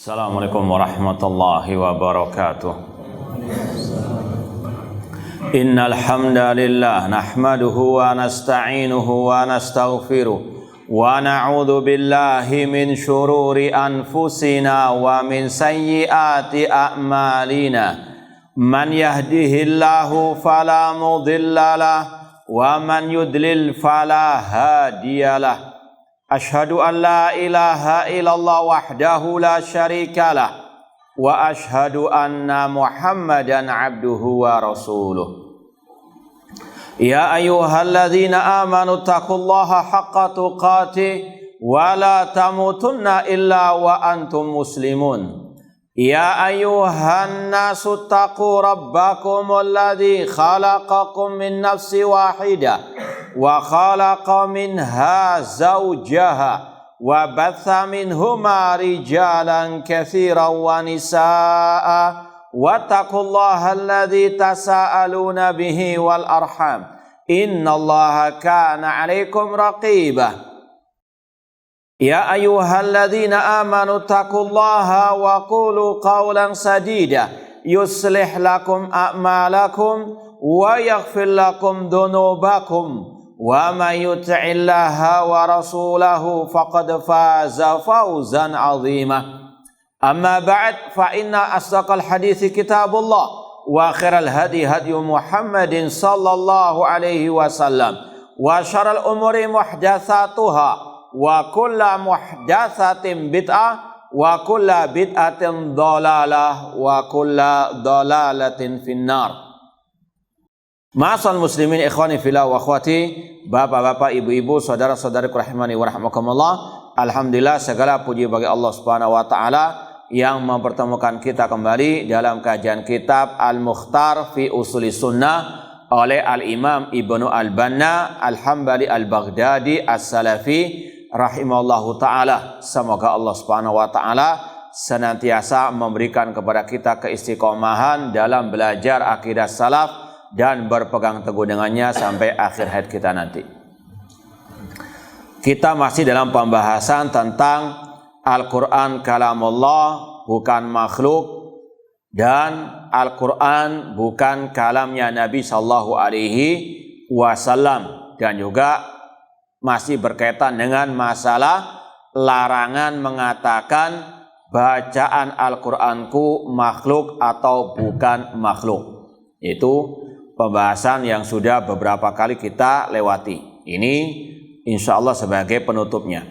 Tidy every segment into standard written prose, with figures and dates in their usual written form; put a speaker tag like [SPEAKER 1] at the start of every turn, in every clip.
[SPEAKER 1] Assalamualaikum warahmatullahi wabarakatuh. Innal hamdalillah nahmaduhu wa nasta'inuhu wa nastaghfiruh wa na'udzu billahi min syururi anfusina wa min sayyiati a'malina. Man yahdihillahu fala mudhillalah wa man yudlil fala hadiyalah. Ashhadu an la ilaha illallah wahdahu la syarikalah wa ashhadu anna Muhammadan abduhu wa rasuluh. Ya ayyuhalladzina amanu taqullaha haqqa tuqatih wa la tamutunna illa wa antum muslimun. Ya ayyuhan nasu taqu rabbakum alladzi khalaqakum min nafsin wahidah wa khalaqa minha zawjaha wa batha minhuma rijalan katsiran wa nisaa'a wattaqullaha alladzi tasaaluna bihi wal arham innallaha kana 'alaikum raqibah. Ya ayyuhalladzina amanu taqullaha wa qulu qawlan sadida yuslih lakum a'malakum wa yaghfir lakum dhunubakum wa may yuti'illaha wa rasulahu faqad faza fawzan 'azima. Amma ba'd, fa inna asdaqal hadithi kitabullah wa khairal hadi hadyu Muhammadin sallallahu alaihi wasallam wa syarrul umuri muhdatsatuha wa kulla muhdatsatin bid'ah wa kulla bid'atin dhalalah wa kulla dhalalatin finnar. Ma'asal muslimin ikhwani fillah wa akhwati, bapak-bapak, ibu-ibu, saudara-saudariku rahimani wa rahmakumullah. Alhamdulillah, segala puji bagi Allah Subhanahu wa taala yang mempertemukan kita kembali dalam kajian kitab Al-Mukhtar fi Usuli Sunnah oleh Al-Imam Ibnu Al-Banna Al-Hambali Al-Baghdadi As-Salafi rahimahullahu ta'ala. Semoga Allah subhanahu wa ta'ala senantiasa memberikan kepada kita keistiqomahan dalam belajar akidah salaf dan berpegang teguh dengannya sampai akhir hayat kita nanti. Kita masih dalam pembahasan tentang Al-Quran kalamullah, bukan makhluk, dan Al-Quran bukan kalamnya Nabi sallallahu alaihi wasallam, dan juga masih berkaitan dengan masalah larangan mengatakan bacaan Al-Quranku makhluk atau bukan makhluk. Itu pembahasan yang sudah beberapa kali kita lewati. Ini insya Allah sebagai penutupnya.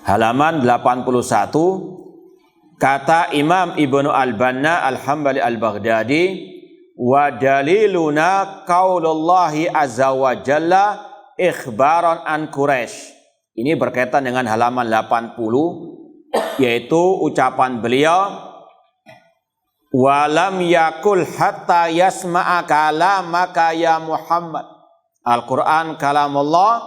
[SPEAKER 1] Halaman 81, kata Imam Ibnu Al-Banna Al-Hambali Al-Baghdadi, wa daliluna qaulullahi azza wa jalla ikhbaran an Quraisy. Ini berkaitan dengan halaman 80, yaitu ucapan beliau, walam yakul hatta yasma'a kalamaka ya Muhammad. Al-Quran kalamullah,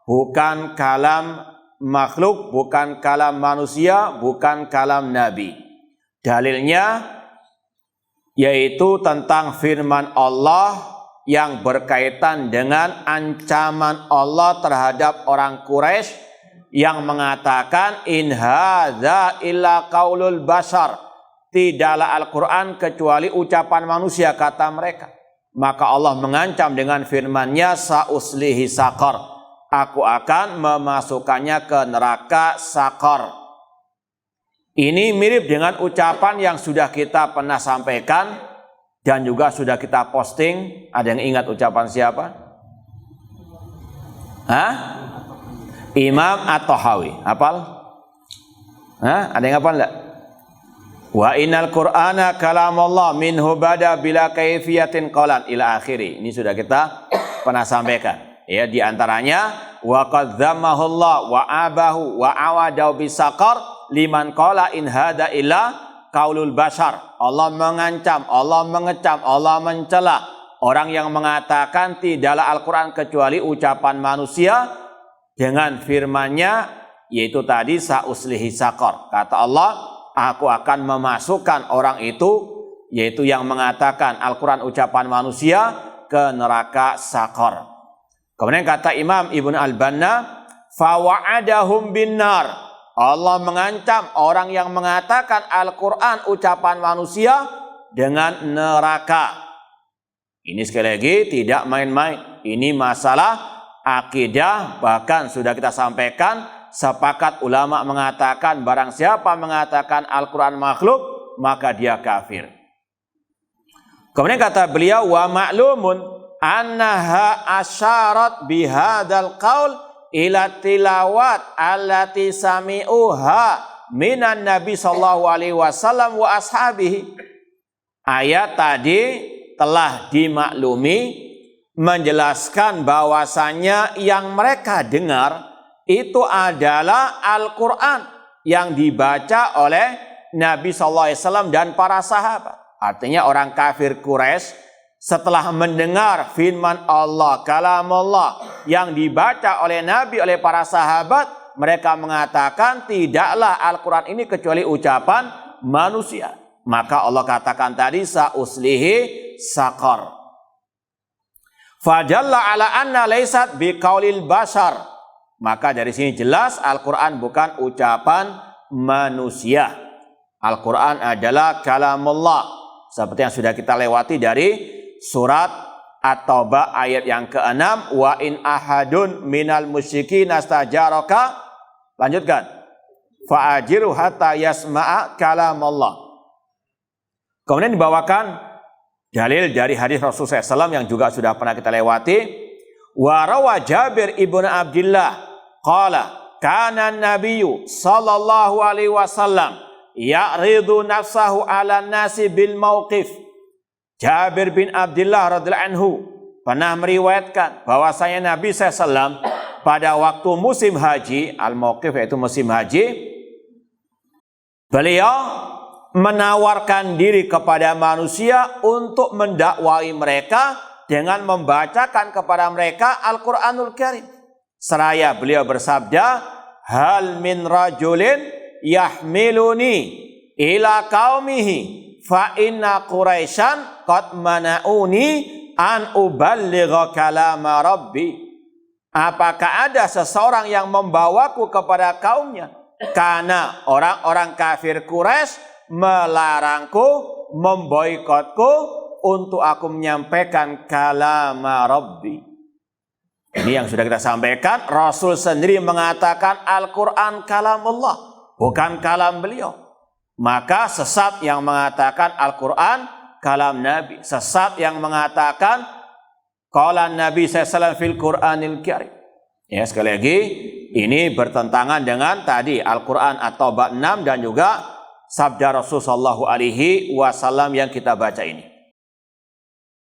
[SPEAKER 1] bukan kalam makhluk, bukan kalam manusia, bukan kalam Nabi. Dalilnya yaitu tentang firman Allah yang berkaitan dengan ancaman Allah terhadap orang Quraisy yang mengatakan in hadza illa qaulul bashar, tidaklah Al-Quran kecuali ucapan manusia, kata mereka. Maka Allah mengancam dengan firman-Nya, sauslihi saqar, aku akan memasukkannya ke neraka saqar. Ini mirip dengan ucapan yang sudah kita pernah sampaikan dan juga sudah kita posting. Ada yang ingat ucapan siapa? Imam At-Tahawi. Hafal? Ada yang hafal enggak? Wa innal Qur'ana kalamullah minhu bada bila kaifiyatin qalan ila akhiri. Ini sudah kita pernah sampaikan. Ya, di antaranya wa qad dzammahullah wa abahu wa awadahu bisaqar liman qala in hada illa qaulul bashar. Allah mengancam, Allah mengecam, Allah mencela orang yang mengatakan tidaklah Al-Quran kecuali ucapan manusia dengan firman-Nya, yaitu tadi sauslihi saqar. Kata Allah, aku akan memasukkan orang itu, yaitu yang mengatakan Al-Quran ucapan manusia, ke neraka saqar. Kemudian kata Imam Ibnu Al-Banna, fawa'adahum binnar, Allah mengancam orang yang mengatakan Al-Quran ucapan manusia dengan neraka. Ini sekali lagi tidak main-main. Ini masalah akidah, bahkan sudah kita sampaikan, sepakat ulama mengatakan barang siapa mengatakan Al-Quran makhluk, maka dia kafir. Kemudian kata beliau, wa ma'lumun annaha asyarat bihadal qaul ila tilawat allati sami'uha minan nabi sallallahu alaihi wasallam wa ashabihi. Ayat tadi telah dimaklumi menjelaskan bahwasanya yang mereka dengar itu adalah Al-Quran yang dibaca oleh Nabi sallallahu alaihi wasallam dan para sahabat. Artinya orang kafir Quraisy setelah mendengar firman Allah, kalamullah yang dibaca oleh Nabi, oleh para sahabat, mereka mengatakan tidaklah Al-Quran ini kecuali ucapan manusia. Maka Allah katakan tadi, sa'uslihi saqar. Fajalla ala anna laysat biqaulil bashar. Maka dari sini jelas Al-Quran bukan ucapan manusia. Al-Quran adalah kalamullah. Seperti yang sudah kita lewati dari surat At-Taubah ayat yang ke-6, wa in ahadun minal musyrikin astajaraka, lanjutkan, fa'ajiru hatta yasma'a kalamullah. Kemudian dibawakan dalil dari hadis Rasulullah SAW yang juga sudah pernah kita lewati, wa rawa Jabir ibnu Abdullah qala kana nabiyyu sallallahu alaihi wasallam ya'ridu nafsahu 'ala nasi bil mauqif. Jabir bin Abdullah radhiyallahu anhu pernah meriwayatkan bahwasanya Nabi SAW pada waktu musim haji, al-mauqif yaitu musim haji, beliau menawarkan diri kepada manusia untuk mendakwai mereka dengan membacakan kepada mereka Al-Quranul Karim. Seraya beliau bersabda, hal min rajulin yahmiluni ila qaumihi fa inna quraisyan qad mana'uni an uballigha kalama rabbi. Apakah ada seseorang yang membawaku kepada kaumnya? Karena orang-orang kafir Quraisy melarangku, memboikotku untuk aku menyampaikan kalama rabbi. Ini yang sudah kita sampaikan. Rasul sendiri mengatakan Al-Quran kalamullah, bukan kalam beliau. Maka sesat yang mengatakan Al-Quran kalam Nabi, sesat yang mengatakan qala Nabi sallallahu fil Qur'anil Karim. Ya, sekali lagi ini bertentangan dengan tadi Al-Quran At-Taubah 6 dan juga sabda Rasul sallallahu alaihi wasallam yang kita baca ini.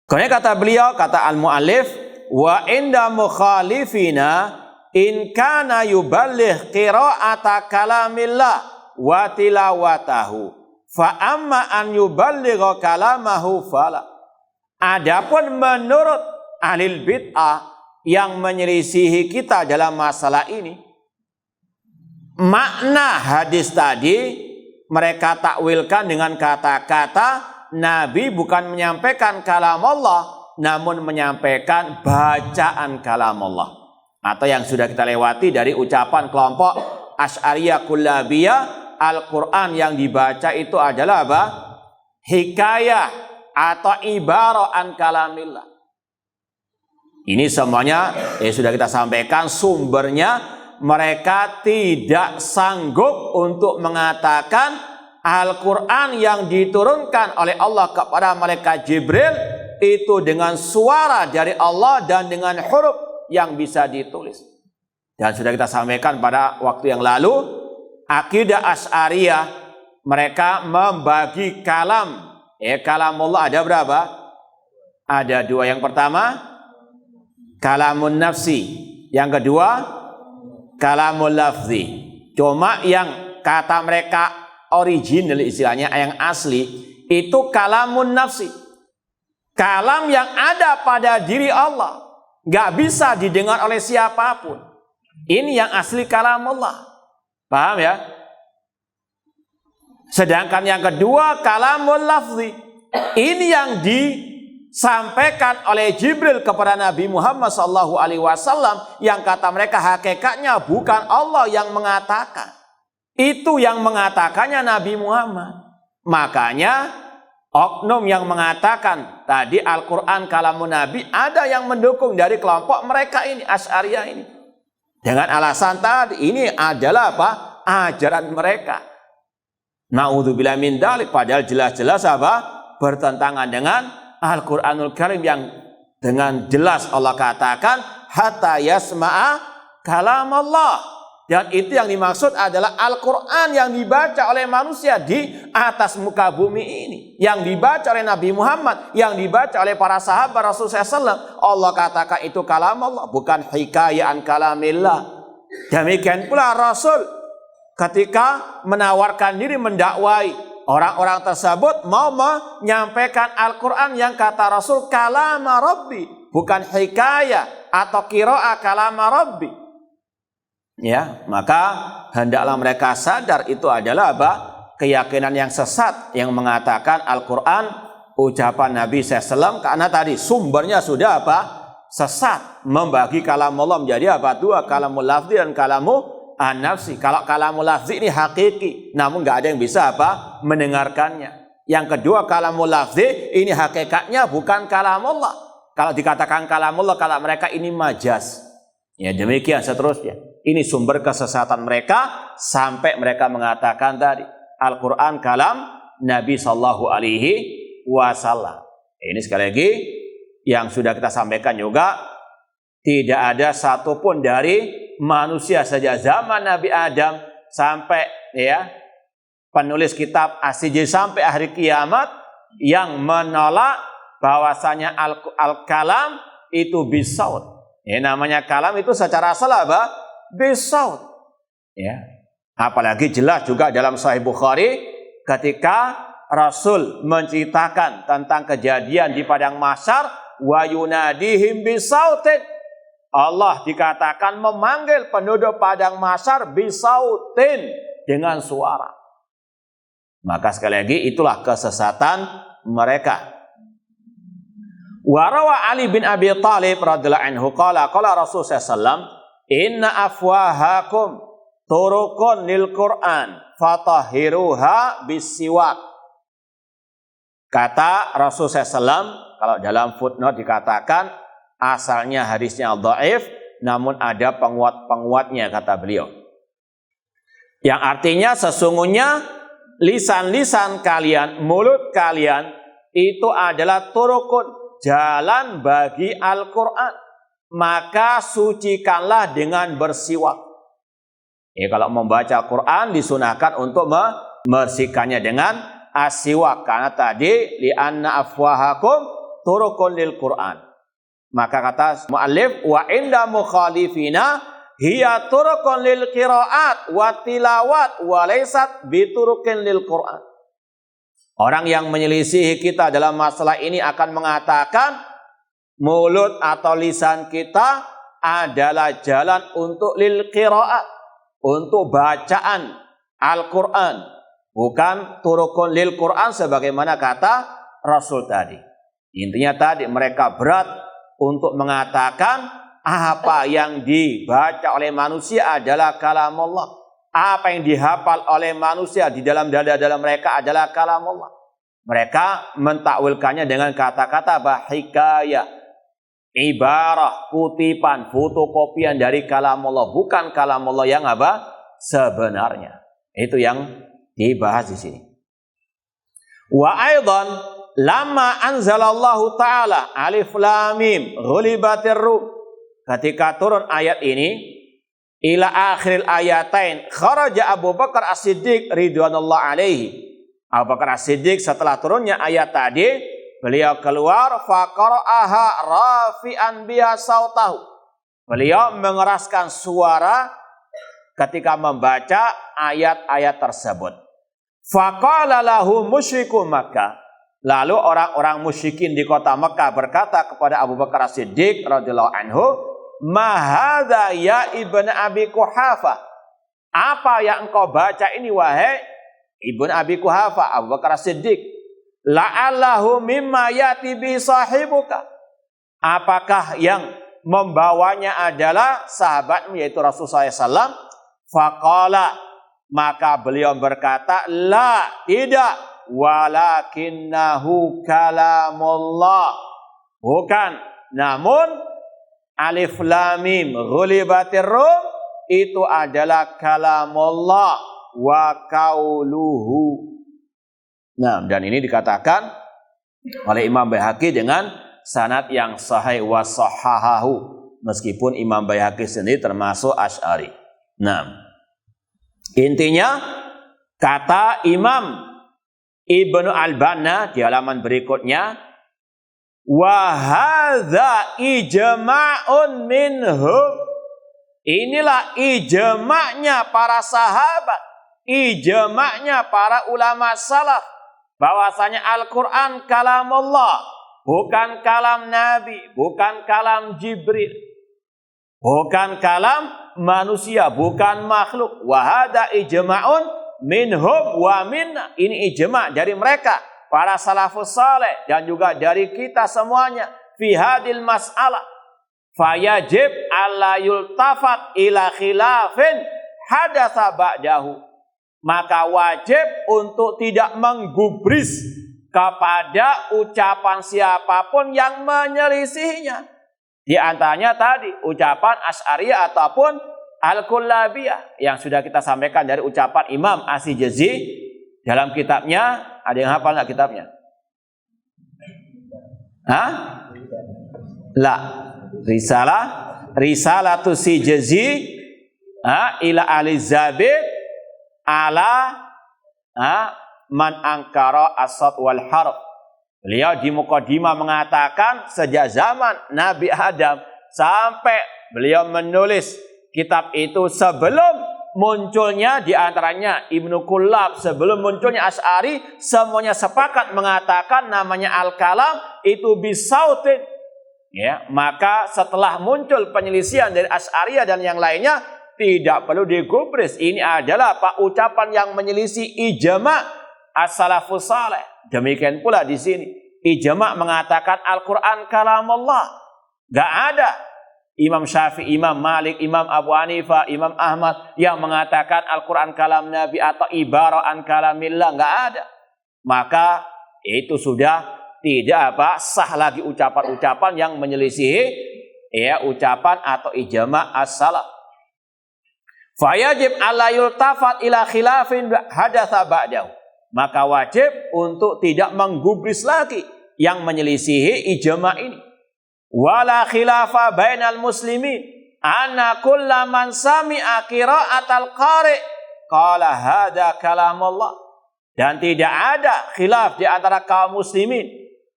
[SPEAKER 1] Kemudian kata beliau, kata al-muallif, wa inda mukhalifina in kana yuballigh qira'ata kalamillah wa tilawatahu fa amma an yuballigha kalamahu fala. Adapun menurut ahlul bid'ah yang menyelisihi kita dalam masalah ini, makna hadis tadi mereka takwilkan dengan kata-kata Nabi bukan menyampaikan kalam Allah, namun menyampaikan bacaan kalam Allah. Atau yang sudah kita lewati dari ucapan kelompok Asy'ariyah Kullabiyah, Al-Quran yang dibaca itu adalah apa? Hikayah atau ibarah an kalamillah. Ini semuanya sudah kita sampaikan sumbernya. Mereka tidak sanggup untuk mengatakan Al-Quran yang diturunkan oleh Allah kepada malaikat Jibril itu dengan suara dari Allah dan dengan huruf yang bisa ditulis. Dan sudah kita sampaikan pada waktu yang lalu, akidah Asy'ariyah mereka membagi kalam. Kalamullah ada berapa? Ada dua. Yang pertama, kalamun nafsi. Yang kedua, kalamul lafzi. Cuma yang kata mereka original, istilahnya yang asli, itu kalamun nafsi. Kalam yang ada pada diri Allah, nggak bisa didengar oleh siapapun. Ini yang asli kalamullah. Paham ya? Sedangkan yang kedua kalamul lafzi. Ini yang disampaikan oleh Jibril kepada Nabi Muhammad SAW yang kata mereka hakikatnya bukan Allah yang mengatakan. Itu yang mengatakannya Nabi Muhammad. Makanya oknum yang mengatakan tadi Al-Quran kalamun Nabi, ada yang mendukung dari kelompok mereka ini, Asy'ariyah ini. Dengan alasan tadi, ini adalah apa? Ajaran mereka. Na'udzubillah min dzalik, padahal jelas-jelas apa? Bertentangan dengan Al-Quranul Karim yang dengan jelas Allah katakan hatta yasma'a kalam Allah. Dan itu yang dimaksud adalah Al-Quran yang dibaca oleh manusia di atas muka bumi ini. Yang dibaca oleh Nabi Muhammad, yang dibaca oleh para sahabat Rasulullah SAW. Allah katakan itu kalam Allah, bukan hikayaan kalamillah. Demikian pula Rasul ketika menawarkan diri mendakwai orang-orang tersebut mau menyampaikan Al-Quran yang kata Rasul kalama Rabbi, bukan hikayah atau qira'a kalama Rabbi. Ya, maka hendaklah mereka sadar itu adalah apa? Keyakinan yang sesat yang mengatakan Al-Quran ucapan Nabi SAW, karena tadi sumbernya sudah apa? Sesat, membagi kalam Allah menjadi apa? Dua, kalamul lafzi dan kalamu an-nafsi. Kalau kalamul lafzi ini hakiki, namun nggak ada yang bisa apa? Mendengarkannya. Yang kedua, kalamul lafzi ini hakikatnya bukan kalam Allah. Kalau dikatakan kalam Allah, kalau mereka ini majas. Ya, demikian seterusnya. Ini sumber kesesatan mereka sampai mereka mengatakan tadi Al-Quran kalam Nabi Sallallahu Alaihi Wasallam. Ini sekali lagi yang sudah kita sampaikan juga, tidak ada satupun dari manusia saja zaman Nabi Adam sampai ya penulis kitab As-Sijil sampai hari kiamat yang menolak bahwasanya al-kalam itu bisaut. Ya, namanya kalam itu secara asal apa? Bisaut. Ya. Apalagi jelas juga dalam Sahih Bukhari ketika Rasul menceritakan tentang kejadian di padang mahsyar, wa yunadihim bisautin. Allah dikatakan memanggil penduduk padang mahsyar bisautin, dengan suara. Maka sekali lagi itulah kesesatan mereka. Wa rawa Ali bin Abi Thalib radhiyallahu anhu qala Rasul sallallahu alaihi wasallam, inna afwahakum turukun lil Qur'an fatahhiruha bisiwak. Kata Rasul SAW, kalau dalam footnote dikatakan asalnya hadisnya dhaif, namun ada penguat-penguatnya kata beliau. Yang artinya sesungguhnya lisan-lisan kalian, mulut kalian itu adalah turukun, jalan bagi Al-Quran. Maka sucikanlah dengan bersiwak. Ya, kalau membaca Quran disunahkan untuk membersihkannya dengan asiwak, karena tadi li'anna afwahakum turukun lil Quran. Maka kata muallif wa inda mukhalifina hiya turukun lil qiraat wa tilawat wa laysat biturukin lil Quran. Orang yang menyelisihi kita dalam masalah ini akan mengatakan mulut atau lisan kita adalah jalan untuk lil qiraat, untuk bacaan Al-Quran, bukan turukun lil Quran sebagaimana kata Rasul tadi. Intinya tadi mereka berat untuk mengatakan apa yang dibaca oleh manusia adalah kalam Allah. Apa yang dihafal oleh manusia di dalam dada-dada mereka adalah kalam Allah. Mereka mentakwilkannya dengan kata-kata hikayah, ibarah, kutipan, fotokopian dari kalam Allah, bukan kalam Allah yang apa? Sebenarnya. Itu yang dibahas di sini. Wa aidan lamma anzalallahu ta'ala alif lam mim ghulibatir rum. Ketika turun ayat ini ila akhiril ayatain kharaja Abu Bakar As-Siddiq ridwanullah alaihi. Abu Bakar As-Siddiq setelah turunnya ayat tadi, beliau keluar faqara'aha rafi'an biha sautahu. Beliau mengeraskan suara ketika membaca ayat-ayat tersebut. Faqala lahu musyriku Makkah. Lalu orang-orang musyrikin di kota Mekah berkata kepada Abu Bakar As-Siddiq radhiyallahu anhu, "Ma hadza ya Ibnu Abi Quhafah?" Apa yang engkau baca ini wahai Ibnu Abi Quhafah, Abu Bakar As-Siddiq? La'allahu mimma yati bi sahibuka. Apakah yang membawanya adalah sahabatmu yaitu Rasulullah SAW? Faqala, Maka beliau berkata, la, tidak, walakinnahu kalamullah. Bukan, namun alif lam mim ghulibatir rum itu adalah kalamullah wa qauluhu. Nah, dan ini dikatakan oleh Imam Baihaqi dengan sanad yang sahih wa sahahahu, meskipun Imam Baihaqi sendiri termasuk Asy'ari. Nah, intinya kata Imam Ibnu Al-Banna di halaman berikutnya, wa hadza ijma'un minhum. Inilah ijma'nya para sahabat, ijma'nya para ulama salaf, bahwasanya Al-Quran kalamullah, bukan kalam Nabi, bukan kalam Jibril, bukan kalam manusia, bukan makhluk. Wa hadza ijma'un minhum wa minna. Ini ijma' dari mereka, para salafus saleh, dan juga dari kita semuanya. Fi hadil mas'alah fayajib alla yultafat ila khilafin hadatsa ba'dahu. Maka wajib untuk tidak menggubris kepada ucapan siapapun yang menyelisihinya. Di antaranya tadi ucapan Asy'ariyah ataupun Al-Kullabiyah yang sudah kita sampaikan dari ucapan Imam Asy-Syijazi dalam kitabnya. Ada yang hafal nggak kitabnya? Hah? La. Risalatus Syijazi ila Alizabid ala man angkara as-sawt wal harf. Beliau di mukadimah mengatakan sejak zaman Nabi Adam sampai beliau menulis kitab itu, sebelum munculnya di antaranya Ibnu Kullab, sebelum munculnya Asy'ari, semuanya sepakat mengatakan namanya al-kalam itu bisautin. Ya, maka setelah muncul penyelisihan dari Asy'ariyah dan yang lainnya, tidak perlu digubris. Ini adalah ucapan yang menyelisih ijma' as-salafus saleh. Demikian pula di sini ijma' mengatakan Al-Quran kalamullah. Gak ada Imam Syafi'i, Imam Malik, Imam Abu Hanifah, Imam Ahmad yang mengatakan Al-Quran kalam Nabi atau ibara'an kalamillah. Gak ada. Maka itu sudah tidak sah lagi ucapan-ucapan yang menyelisihi ucapan atau ijma' as-salaf. Fayajib alla yultafat ila khilafin hadatsa ba'dahu. Maka wajib untuk tidak menggubris lagi yang menyelisihi ijma' ini. Wala khilafa bainal muslimin anna kullaman sami'a qira'atal qari' qala hadza kalamullah. Dan tidak ada khilaf di antara kaum muslimin.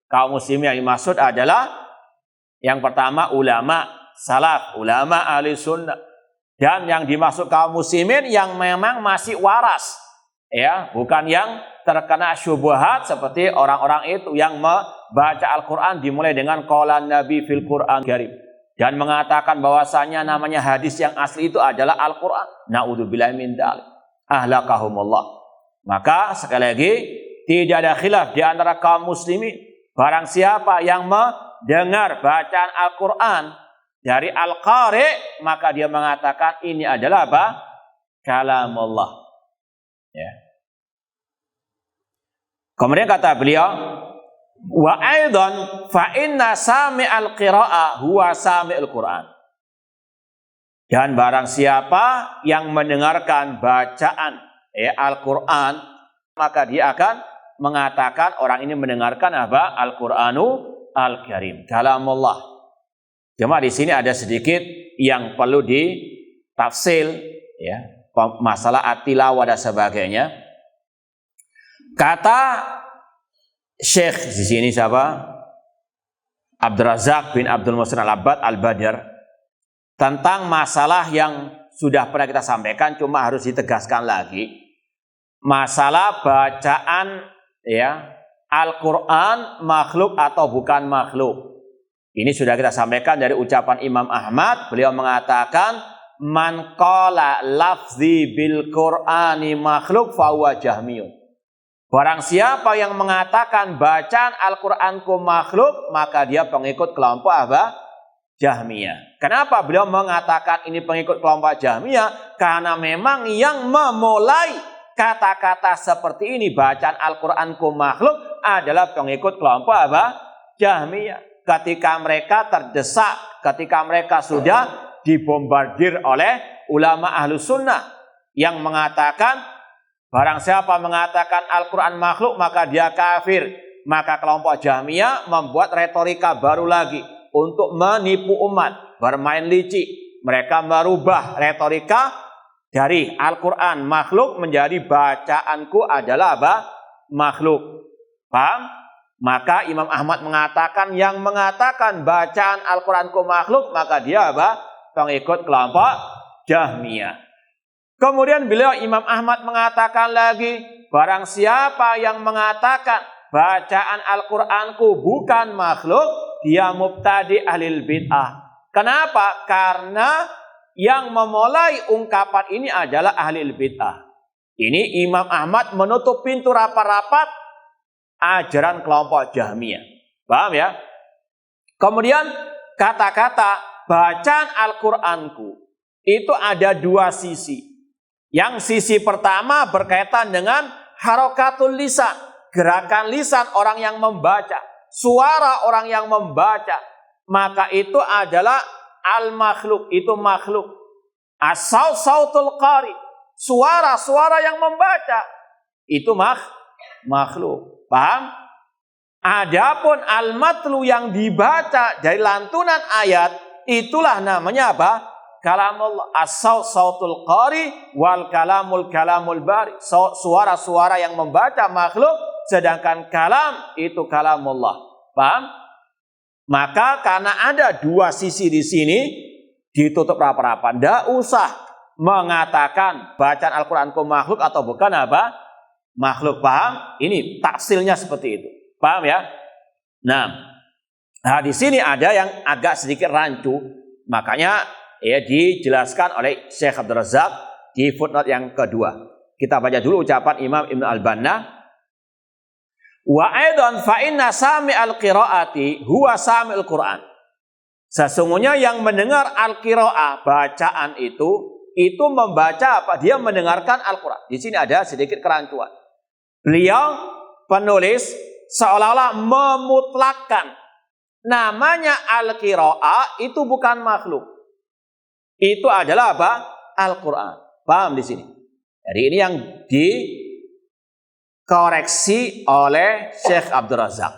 [SPEAKER 1] Kaum muslimin yang dimaksud adalah yang pertama ulama salaf, ulama ahli sunnah. Dan yang dimaksud kaum muslimin yang memang masih waras, ya, bukan yang terkena syubhat seperti orang-orang itu yang membaca Al-Quran dimulai dengan qalan Nabi fil Quran Karim dan mengatakan bahwasanya namanya hadis yang asli itu adalah Al-Quran. Na'udzubillahi min dzalik. Ahlakahumullah. Maka sekali lagi tidak ada khilaf di antara kaum muslimin. Barang siapa yang mendengar bacaan Al-Quran dari Al-Qari, maka dia mengatakan ini adalah kalamullah. Ya. Kemudian kata beliau, wa aidan fa inna sami'al qira'ah huwa sami'ul Qur'an. Dan barang siapa yang mendengarkan bacaan Al-Quran, maka dia akan mengatakan orang ini mendengarkan Al-Qur'anu Al-Karim, kalamullah. Cuma di sini ada sedikit yang perlu ditafsil, ya, masalah at-tilawah dan sebagainya. Kata Syekh di sini siapa? Abdul Razak bin Abdul Muhsin Al-Abbad Al-Badr, tentang masalah yang sudah pernah kita sampaikan, cuma harus ditegaskan lagi. Masalah bacaan Al-Quran makhluk atau bukan makhluk. Ini sudah kita sampaikan dari ucapan Imam Ahmad. Beliau mengatakan, man qala lafzi bil Qur'ani makhluk fa huwa jahmiyun. Barang siapa yang mengatakan bacaan Al-Qur'anku makhluk, maka dia pengikut kelompok Jahmiyah. Kenapa beliau mengatakan ini pengikut kelompok Jahmiyah? Karena memang yang memulai kata-kata seperti ini, bacaan Al-Quranku makhluk, adalah pengikut kelompok apa? Jahmiyah. Ketika mereka terdesak, ketika mereka sudah dibombardir oleh ulama Ahlus Sunnah yang mengatakan barang siapa mengatakan Al-Quran makhluk maka dia kafir. Maka kelompok Jahmiyah membuat retorika baru lagi untuk menipu umat, bermain licik. Mereka merubah retorika dari Al-Quran makhluk menjadi bacaanku adalah apa? Makhluk. Paham? Maka Imam Ahmad mengatakan yang mengatakan bacaan Al-Quranku makhluk, maka dia apa? Pengikut kelompok Jahmiyah. Kemudian beliau Imam Ahmad mengatakan lagi, barang siapa yang mengatakan bacaan Al-Quranku bukan makhluk, dia mubtadi ahlil bid'ah. Kenapa? Karena yang memulai ungkapan ini adalah ahlil bid'ah. Ini Imam Ahmad menutup pintu rapat-rapat ajaran kelompok Jahmiyah. Paham ya? Kemudian kata-kata bacaan Al-Quranku itu ada dua sisi. Yang sisi pertama berkaitan dengan harakatul lisan, gerakan lisan orang yang membaca, suara orang yang membaca, maka itu adalah al-makhluk, itu makhluk. As-sautul qari, suara-suara yang membaca, itu makhluk. Paham? Adapun al-matlu yang dibaca dari lantunan ayat, itulah namanya apa? Kalamullah. As-sautul qari wal kalamul bari. Suara-suara yang membaca makhluk, sedangkan kalam itu kalamullah. Paham? Maka karena ada dua sisi di sini, ditutup rapat-rapat. Tidak usah mengatakan bacaan Al-Quranku makhluk atau bukan apa? Makhluk. Paham? Ini taksilnya seperti itu. Paham ya? Nah, di sini ada yang agak sedikit rancu. Makanya ya dijelaskan oleh Syekh Abdul Razak di footnote yang kedua. Kita baca dulu ucapan Imam Ibn Al-Banna. Wa aidan fa inna sami'al qiraati huwa sami'ul Qur'an. Sesungguhnya yang mendengar al-qiraah, bacaan itu membaca apa? Dia mendengarkan Al-Qur'an. Di sini ada sedikit kerancuan. Beliau penulis seolah-olah memutlakkan namanya al-qiraah itu bukan makhluk. Itu adalah apa? Al-Qur'an. Paham di sini? Jadi ini yang dikoreksi oleh Syekh Abdul Razak.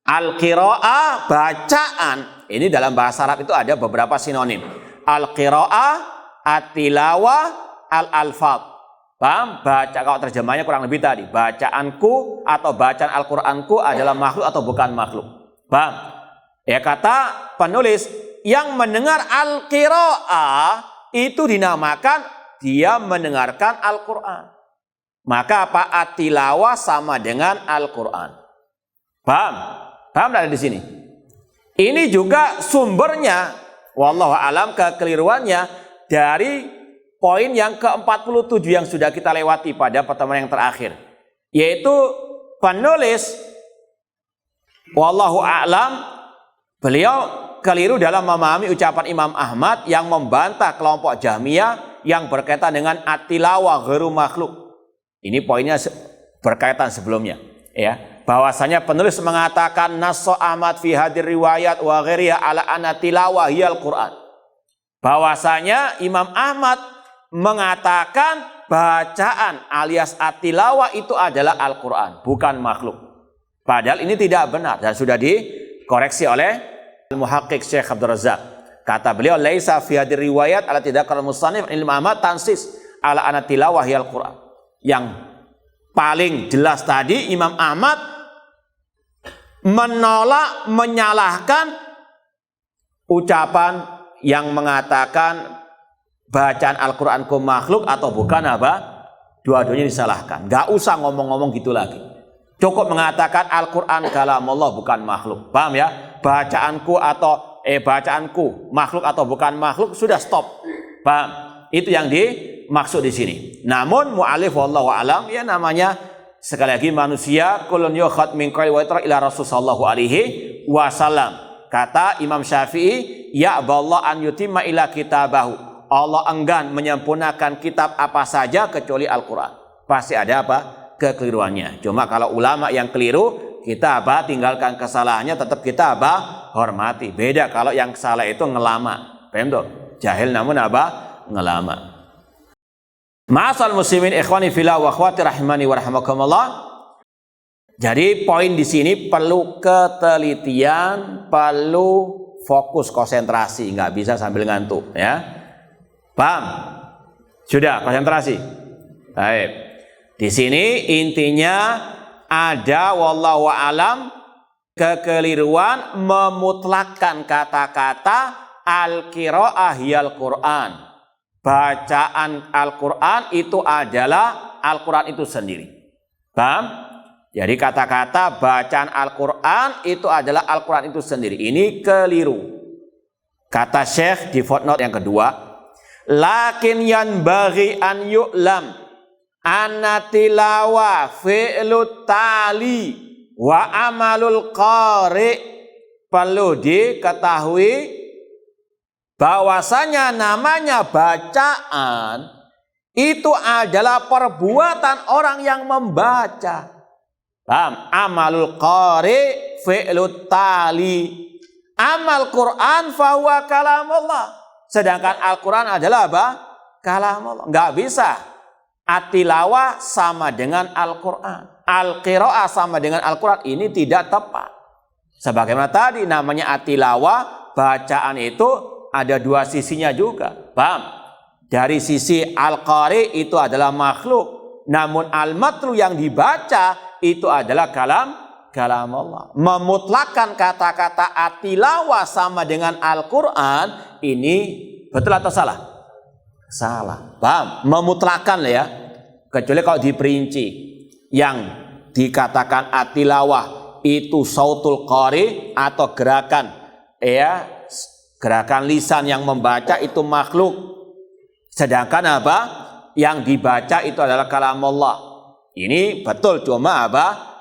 [SPEAKER 1] Al-qiraah, bacaan. Ini dalam bahasa Arab itu ada beberapa sinonim. Al-qiraah, at-tilawah, al-alfaz. Paham? Baca, kalau terjemahnya kurang lebih tadi. Bacaanku atau bacaan Al-Qur'anku adalah makhluk atau bukan makhluk. Paham? Ya, kata penulis, yang mendengar al-qiraah itu dinamakan dia mendengarkan Al-Qur'an. Maka apa? At-tilawah sama dengan Al-Qur'an. Paham? Paham dari di sini? Ini juga sumbernya, wallahu alam, kekeliruannya dari poin yang ke-47 yang sudah kita lewati pada pertemuan yang terakhir. Yaitu penulis, wallahu alam, beliau keliru dalam memahami ucapan Imam Ahmad yang membantah kelompok Jahmiyah yang berkaitan dengan at-tilawah ghairu makhluk. Ini poinnya berkaitan sebelumnya, ya. Bahwasanya penulis mengatakan nasso Ahmad fi hadir riwayat wa ghairiha ala anna tilawah hiyal Qur'an. Bahwasanya Imam Ahmad mengatakan bacaan alias at-tilawah itu adalah Al-Qur'an, bukan makhluk. Padahal ini tidak benar dan sudah dikoreksi oleh Al-Muhaqqiq Syekh Abdul Razak. Kata beliau, laisa fi hadir riwayat ala tidak kalau musannif Imam Ahmad tansis ala anna tilawah hiyal Qur'an. Yang paling jelas tadi Imam Ahmad menolak, menyalahkan ucapan yang mengatakan bacaan Al-Qur'anku makhluk atau bukan apa? Dua-duanya disalahkan. Gak usah ngomong-ngomong gitu lagi. Cukup mengatakan Al-Quran kalamullah bukan makhluk. Paham ya? Bacaanku makhluk atau bukan makhluk sudah stop. Paham? Itu yang dimaksud di sini. Namun mu'alif wallahu alam, ya namanya sekali lagi manusia, kulun yukhad min qail wa ila Rasul sallallahu alaihi wasallam. Kata Imam Syafi'i, ya Allah an yutimma ila kitabahu. Allah enggan menyempurnakan kitab apa saja kecuali Al-Quran. Pasti ada apa? Kekeliruannya. Cuma kalau ulama yang keliru, kita apa? Tinggalkan kesalahannya, tetap kita apa? Hormati. Beda kalau yang salah itu ngelama. Paham tuh? Jahil namun apa? Ngelama. Ma'asal muslimin ikhwani fillah wa akhwati rahimani wa rahimakumullah. Jadi poin di sini perlu ketelitian, perlu fokus konsentrasi, nggak bisa sambil ngantuk ya. Paham? Sudah konsentrasi. Baik. Di sini intinya ada wallahu alam kekeliruan memutlakkan kata-kata al-qiraah hiyal Quran. Bacaan Al-Quran itu adalah Al-Quran itu sendiri. Paham? Jadi kata-kata bacaan Al-Quran itu adalah Al-Quran itu sendiri. Ini keliru. Kata Syekh di footnote yang kedua, lakin yanbaghi an yu'lam anna tilawa fi'lut tali wa amalul qari. Perlu diketahui bahwasanya namanya bacaan itu adalah perbuatan orang yang membaca. Paham? Amalul qari fi'lut tali. Amal Quran fahuwa kalamullah. Sedangkan Al-Quran adalah apa? Kalamullah. Enggak bisa. At-tilawah sama dengan Al-Quran. Al-qiraah sama dengan Al-Quran. Ini tidak tepat. Sebagaimana tadi namanya at-tilawah, bacaan itu ada dua sisinya juga. Paham? Dari sisi al-qari itu adalah makhluk. Namun al-matlu yang dibaca itu adalah kalam Allah. Memutlakkan kata-kata at-tilawah sama dengan Al-Quran ini betul atau salah? Salah. Paham? Memutlakkan ya. Kecuali kalau diperinci. Yang dikatakan at-tilawah itu sautul qari atau gerakan ya, gerakan lisan yang membaca itu makhluk. Sedangkan apa? Yang dibaca itu adalah kalam Allah. Ini betul, cuma apa?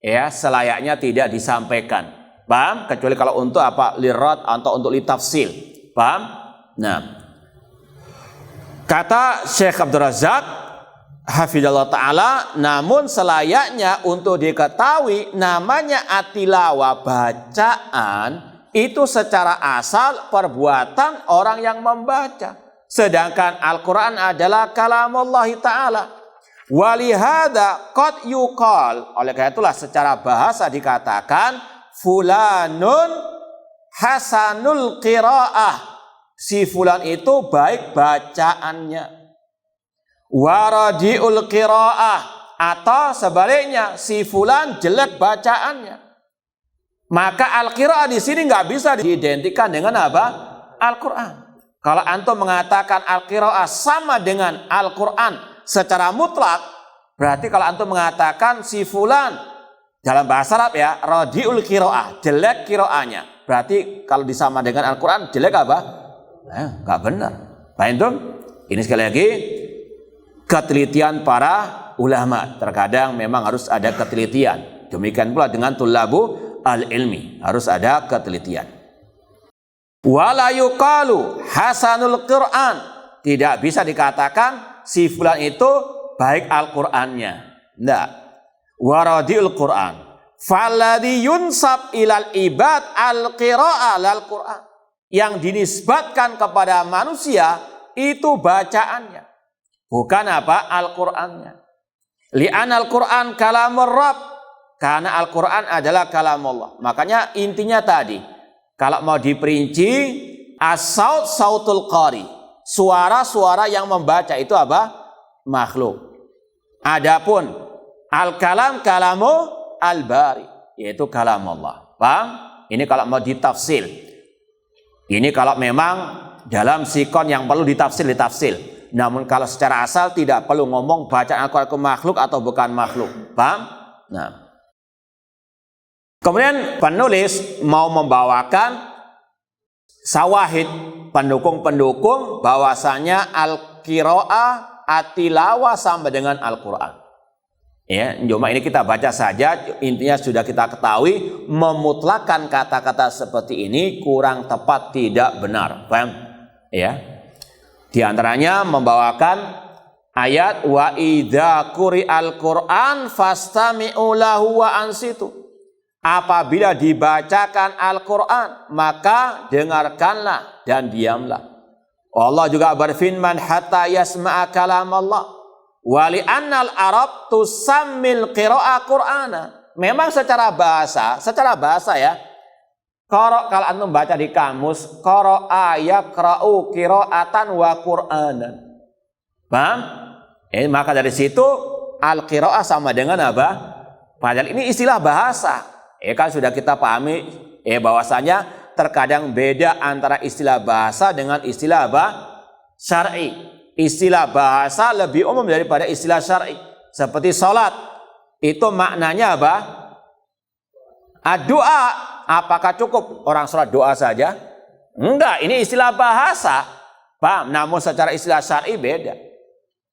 [SPEAKER 1] Ya, selayaknya tidak disampaikan. Paham? Kecuali kalau untuk apa? Lirat atau untuk litafsil. Paham? Nah. Kata Syekh Abdul Razak hafizallahu taala, namun selayaknya untuk diketahui namanya at-tilawah bacaan itu secara asal perbuatan orang yang membaca. Sedangkan Al-Quran adalah kalamullah ta'ala. Walihada qad yuqal. Oleh karena itulah secara bahasa dikatakan fulanun hasanul qiraah. Si fulan itu baik bacaannya. Waradiul qiraah. Atau sebaliknya si fulan jelek bacaannya. Maka Al-Qiraah di sini nggak bisa diidentikan dengan apa? Al-Quran. Kalau antum mengatakan Al-Qiraah sama dengan Al-Quran secara mutlak, berarti kalau antum mengatakan si fulan dalam bahasa Arab ya, radiul qiraah, jelek qiraahnya. Berarti kalau disama dengan Al-Quran jelek apa? Nggak benar. Paham itu? Ini sekali lagi ketelitian para ulama. Terkadang memang harus ada ketelitian. Demikian pula dengan tulabu al-ilmi, harus ada ketelitian. Wala yuqalu hasanul Qur'an. Tidak bisa dikatakan si fulan itu baik Al-Qur'annya. Enggak. Waradiul Qur'an. Falladhi yunsab ilal ibad al-qira'ah lal Qur'an. Yang dinisbatkan kepada manusia itu bacaannya. Bukan apa? Al-Qur'annya. Li'an Al-Qur'an kalamur Rabb. Karena Al-Quran adalah kalam Allah. Makanya intinya tadi, kalau mau diperinci, as-saut sautul qari. Suara-suara yang membaca itu apa? Makhluk. Adapun al-kalam kalamu al-bari, yaitu kalam Allah. Paham? Ini kalau mau ditafsil. Ini kalau memang dalam sikon yang perlu ditafsil. Namun kalau secara asal tidak perlu ngomong bacaan Al-Quran itu makhluk atau bukan makhluk. Paham? Nah. Kemudian penulis mau membawakan sawahid, pendukung-pendukung bahwasanya al-qiraah at-tilawah sama dengan Al-Quran. Ya, cuma ini kita baca saja, intinya sudah kita ketahui, memutlakkan kata-kata seperti ini kurang tepat, tidak benar. Paham? Ya. Di antaranya membawakan ayat wa idza quri'al Qur'an fastami'u lahu wa ansitu. Apabila dibacakan Al-Qur'an, maka dengarkanlah dan diamlah. Allah juga berfirman hatta yasma'a kalam Allah. Wali annal Arab tusammil qira'ah Qur'ana. Memang secara bahasa ya. Kalau antum baca di kamus, qara'a yaqra'u qira'atan wa Qur'anan. Paham? Maka dari situ al-qira'ah sama dengan apa? Padahal ini istilah bahasa. Kan sudah kita pahami bahwasanya terkadang beda antara istilah bahasa dengan istilah apa? Syar'i. Istilah bahasa lebih umum daripada istilah syar'i. Seperti salat, itu maknanya apa? Doa. Apakah cukup orang salat doa saja? Enggak, ini istilah bahasa. Paham? Namun secara istilah syar'i beda.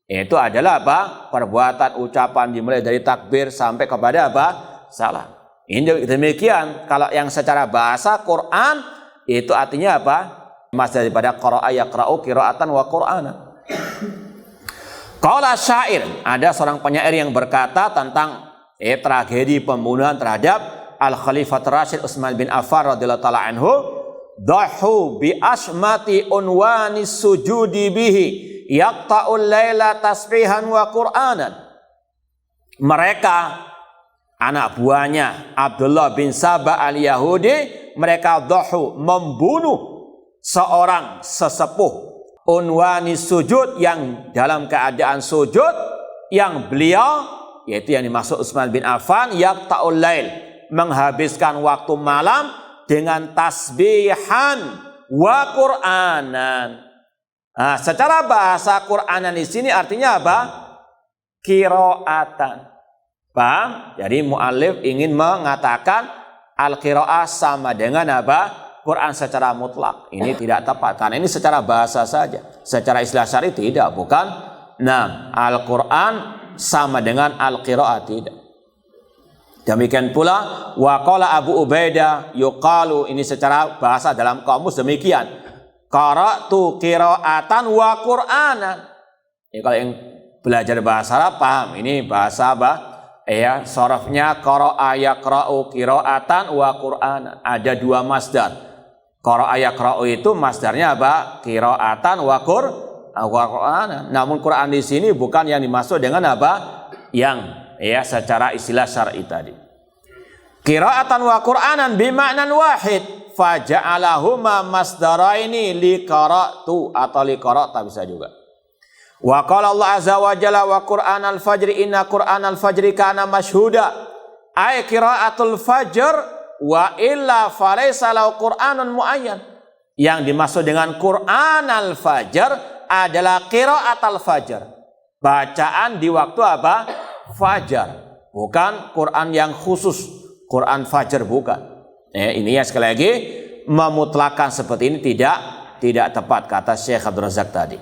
[SPEAKER 1] Itu adalah apa? Perbuatan, ucapan dimulai dari takbir sampai kepada apa? Salam. Ini demikian. Kalau yang secara bahasa Quran itu artinya apa? Mas daripada qara'a yaqra'u qira'atan wa Qur'anan. Qala syair, ada seorang penyair yang berkata tentang tragedi pembunuhan terhadap Al-Khalifah Rasyid Utsman bin Affan radhiyallahu taala anhu, dahu bi asmati unwani sujudi bihi yaqta'ul laila tasbihan wa Qur'anan. Mereka anak buahnya Abdullah bin Sabah al-Yahudi, mereka dahu membunuh seorang sesepuh unwani sujud yang dalam keadaan sujud, yang beliau yaitu yang dimaksud Utsman bin Affan yaqta'ul lail, menghabiskan waktu malam dengan tasbihan wa Qur'anan. Nah, secara bahasa Qur'anan di sini artinya apa? Qiraatan. Paham? Jadi muallif ingin mengatakan al-qiraah sama dengan apa? Quran secara mutlak. Ini tidak tepat karena ini secara bahasa saja. Secara istilah syar'i tidak, bukan. Nah, Al-Qur'an sama dengan al-qiraah tidak. Demikian pula wa qala Abu Ubaidah yuqalu, ini secara bahasa dalam kamus demikian. Qara'tu qira'atan wa Qur'anan. Ini kalau yang belajar bahasa Arab paham, ini bahasa apa? Sharafnya qara'a yaqra'u qira'atan wa Qur'anan. Ada dua masdar. Qara'a yaqra'u itu masdarnya apa? Qira'atan wa Qur'anan. Namun Quran di sini bukan yang dimaksud dengan apa? Yang secara istilah syar'i tadi. Qira'atan wa Qur'anan bima'nan wahid faja'alahuma masdaraini li qara'tu atau li qara'ta bisa juga. Wa qala Allah azza wa jalla wa Qur'an al-fajri inna Qur'an al-fajri kana mashhuda. Ay qira'atul fajr wa illa falaysa lahu Qur'anun muayyan. Yang dimaksud dengan Qur'an al-fajr adalah qira'at al-fajr. Bacaan di waktu apa? Fajar. Bukan Quran yang khusus. Quran fajar bukan. Ini ya sekali lagi memutlakan seperti ini tidak tepat kata Syekh Abdul Razak tadi.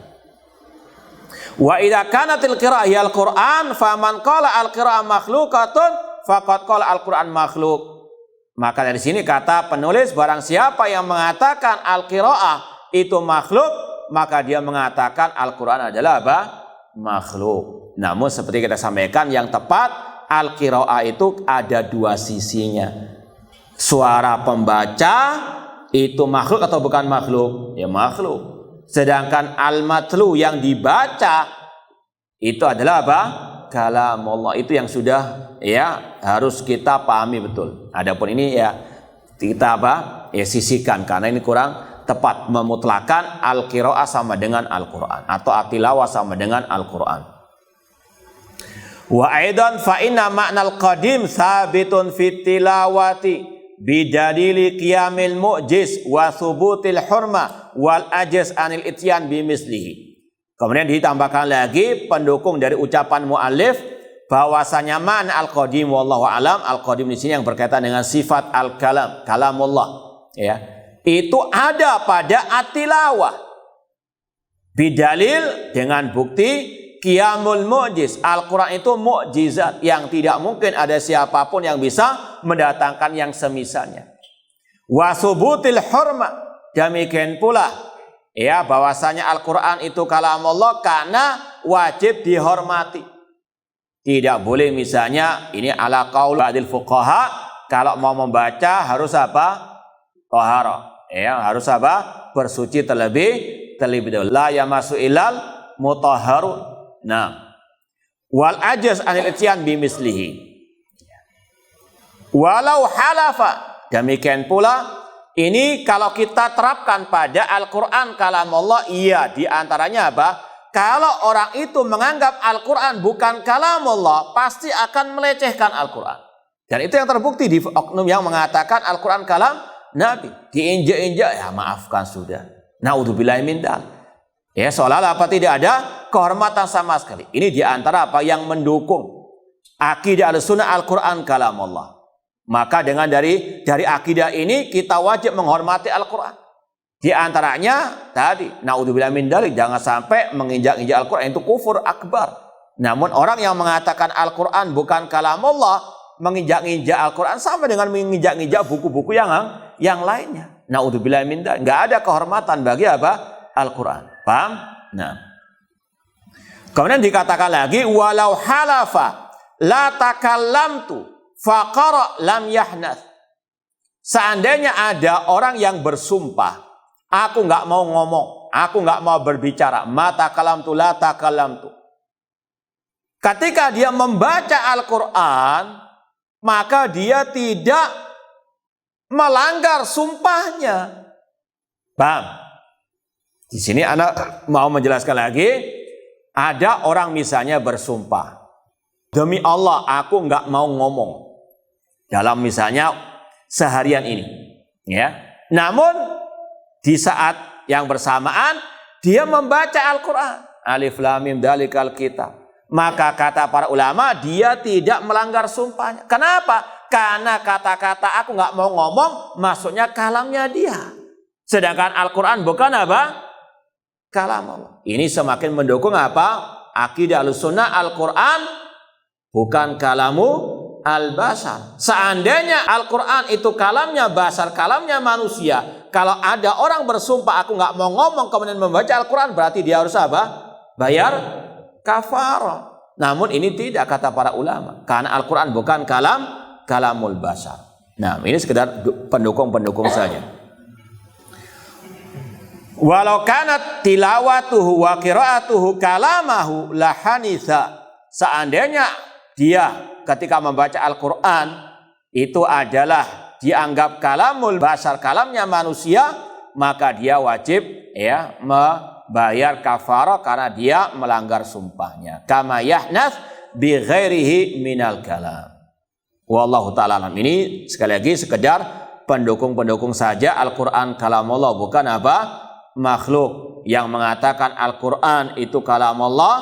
[SPEAKER 1] Wa idza kanatil qira'ah al Qur'an faman qala al-qira'ah makhluqatun faqad qala al-Qur'an makhluk. Maka dari sini kata penulis, barang siapa yang mengatakan al-qira'ah itu makhluk, maka dia mengatakan Al-Qur'an adalah apa? Makhluk. Namun seperti kita sampaikan, yang tepat al-qira'ah itu ada dua sisinya. Suara pembaca itu makhluk atau bukan makhluk? Ya makhluk. Sedangkan al-matlu yang dibaca itu adalah apa? Kalam Allah. Itu yang sudah harus kita pahami betul. Adapun ini kita sisihkan karena ini kurang tepat, memutlakan al-qiraah sama dengan Al-Qur'an atau at-tilawah sama dengan Al-Qur'an. Wa aidan fa inna ma'nal qadim sabitun fit tilawati bidalili qiyamil mu'jiz wa thubutil hurma wal ajiz anil ityan bimislihi. Kemudian ditambahkan lagi pendukung dari ucapan muallif bahwasanya makna al-qadim wallahu alam, al-qadim di sini yang berkaitan dengan sifat al-kalam, kalamullah itu ada pada at-tilawah bidalil dengan bukti qiyamul mu'jiz. Al-Quran itu mukjizat yang tidak mungkin ada siapapun yang bisa mendatangkan yang semisalnya. Wa subutil hurma, demikian pula ya bahwasanya Al-Quran itu kalamullah karena wajib dihormati. Tidak boleh misalnya ini ala qaul ba'dil fuqaha, kalau mau membaca harus apa? Taharah. Ya, harus apa? Bersuci terlebih dahulu. La yamassu ilal mutahharun. Nah, wal ajaz anil ityan bimislihi. Walau halafa, demikian pula ini kalau kita terapkan pada Al-Quran kalamullah, iya, di antaranya apa? Kalau orang itu menganggap Al-Quran bukan kalamullah, pasti akan melecehkan Al-Quran. Dan itu yang terbukti di oknum yang mengatakan Al-Quran kalam Nabi. Diinjak-injak, ya maafkan sudah. Naudzubillahi min dzalik. Ya, seolah-olah apa tidak ada kehormatan sama sekali. Ini di antara apa yang mendukung akidah Ahlussunnah Al-Quran kalamullah. Maka dengan dari akidah ini kita wajib menghormati Al-Quran. Di antaranya tadi, naudzubillah min dzalik, jangan sampai menginjak-injak Al-Quran, itu kufur akbar. Namun orang yang mengatakan Al-Quran bukan kalamullah, menginjak-injak Al-Quran sama dengan menginjak-injak buku-buku yang lainnya. Naudzubillah min dzalik, enggak ada kehormatan bagi apa? Al-Quran. Paham? Nah. Kemudian dikatakan lagi, walau halafa la takallamtu faqara lam yahnath. Seandainya ada orang yang bersumpah, aku nggak mau ngomong, aku nggak mau berbicara, mata kalamtu la takalamtu. Ketika dia membaca Al-Quran, maka dia tidak melanggar sumpahnya. Paham? Di sini anak mau menjelaskan lagi, ada orang misalnya bersumpah, demi Allah aku nggak mau ngomong dalam misalnya seharian ini, ya. Namun di saat yang bersamaan dia membaca Al-Quran, alif lam mim dzalikal kitab, maka kata para ulama dia tidak melanggar sumpahnya. Kenapa? Karena kata-kata aku nggak mau ngomong maksudnya kalamnya dia, sedangkan Al-Quran bukan apa? Kalam Allah. Ini semakin mendukung apa? Akidah Ahlussunnah, Al-Quran bukan kalamu al-basar. Seandainya Al-Quran itu kalamnya basar, kalamnya manusia, kalau ada orang bersumpah aku nggak mau ngomong kemudian membaca Al-Quran, berarti dia harus apa? Bayar kafarah. Namun ini tidak, kata para ulama, karena Al-Quran bukan kalamul basar. Nah, ini sekedar pendukung-pendukung saja. Walau kanat tilawatuhu wa qiraatuhu kalamahu lahanitha. Seandainya dia ketika membaca Al-Quran itu adalah dianggap kalamul basar, kalamnya manusia, maka dia wajib ya membayar kafarah karena dia melanggar sumpahnya. Kama yahnath bi ghairihi minal kalam. Wallahu ta'ala alam. Ini sekali lagi sekedar pendukung-pendukung saja. Al-Quran kalamullah bukan apa? Makhluk. Yang mengatakan Al-Quran itu kalamullah,